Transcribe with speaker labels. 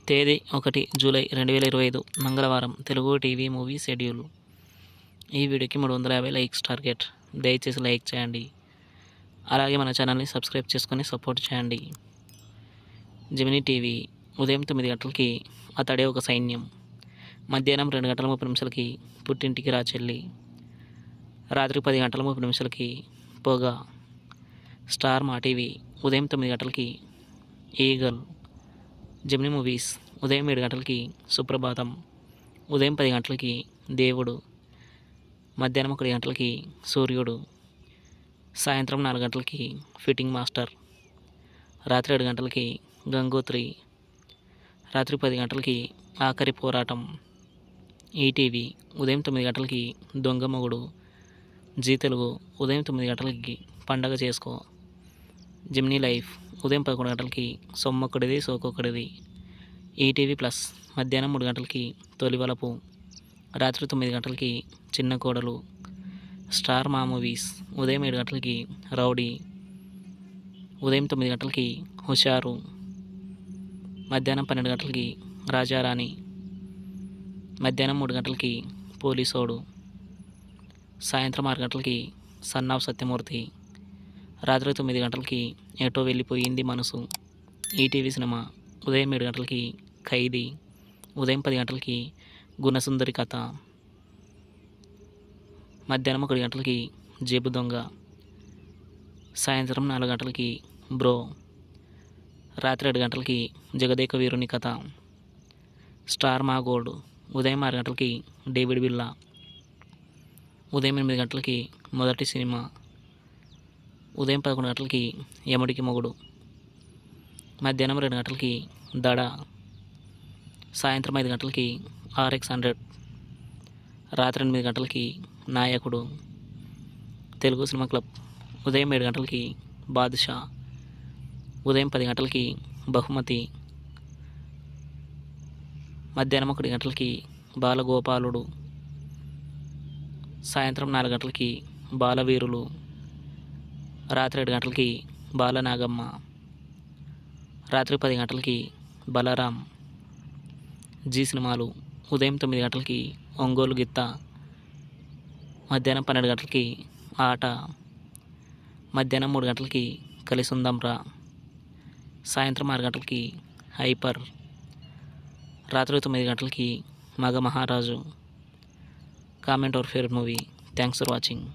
Speaker 1: తేదీ 1 జూలై 2025 మంగళవారం Telugu TV movie schedule. ఈ వీడియోకి 350 లైక్స్ టార్గెట్. దయచేసి లైక్ చేయండి. అలాగే మన ఛానల్ని సబ్స్క్రైబ్ చేసుకొని సపోర్ట్ చేయండి. జెమినీ టీవీ ఉదయం 9 గంటలకి అతడే ఒక సైన్యం. మధ్యాహ్నం 2 గంటల 30 నిమిషాలకి పుట్టింటికి రా చెల్లి. రాత్రి 10 గంటల 30 నిమిషాలకి పొగ. స్టార్ మా టీవీ ఉదయం 9 గంటలకి ఈగల్. జెమినీ మూవీస్ ఉదయం 7 గంటలకి సుప్రభాతం. ఉదయం 10 గంటలకి దేవుడు. మధ్యాహ్నం 1 గంటలకి సూర్యుడు. సాయంత్రం 4 గంటలకి ఫిట్టింగ్ మాస్టర్. రాత్రి 7 గంటలకి గంగోత్రి. రాత్రి 10 గంటలకి ఆఖరి పోరాటం. ఈటీవీ ఉదయం 9 గంటలకి దొంగ మొగుడు. జీ తెలుగు ఉదయం 9 గంటలకి పండగ చేసుకో. జెమినీ లైఫ్ ఉదయం 11 గంటలకి సొమ్మొక్కడిది సోకొక్కడిది. ఈటీవీ ప్లస్ మధ్యాహ్నం 3 గంటలకి తొలివలపు. రాత్రి 9 గంటలకి చిన్న కోడలు. స్టార్ మా మూవీస్ ఉదయం 7 గంటలకి రౌడీ. ఉదయం 9 గంటలకి హుషారు. మధ్యాహ్నం 12 గంటలకి రాజారాణి. మధ్యాహ్నం 3 గంటలకి పోలీసోడు. సాయంత్రం 6 గంటలకి సన్ ఆఫ్ సత్యమూర్తి. రాత్రి 9 గంటలకి ఎటో వెళ్ళిపోయింది మనసు. ఈటీవీ సినిమా ఉదయం 7 గంటలకి ఖైదీ. ఉదయం 10 గంటలకి గుణసుందరి కథ. మధ్యాహ్నం 1 గంటలకి జేబు దొంగ. సాయంత్రం 4 గంటలకి బ్రో. రాత్రి 7 గంటలకి జగదేక వీరుని కథ. స్టార్ మా గోల్డ్ ఉదయం 6 గంటలకి డేవిడ్ బిల్లా. ఉదయం 8 గంటలకి మొదటి సినిమా. ఉదయం 11 గంటలకి యముడికి మొగుడు. మధ్యాహ్నం 2 గంటలకి దడ. సాయంత్రం 5 గంటలకి RX100. రాత్రి 8 గంటలకి నాయకుడు. తెలుగు సినిమా క్లబ్ ఉదయం 7 గంటలకి బాదుషా. ఉదయం 10 గంటలకి బహుమతి. మధ్యాహ్నం 1 గంటలకి బాలగోపాలుడు. సాయంత్రం 4 గంటలకి బాలవీరులు. రాత్రి 7 గంటలకి బాలనాగమ్మ. రాత్రి 10 గంటలకి బలరాం. జీ సినిమాలు ఉదయం 9 గంటలకి ఒంగోలు గిత్త. మధ్యాహ్నం 12 గంటలకి ఆట. మధ్యాహ్నం 3 గంటలకి కలిసుందాంరా. సాయంత్రం 6 గంటలకి హైపర్. రాత్రి 9 గంటలకి మగ మహారాజు. Comment our favourite movie. Thanks for watching.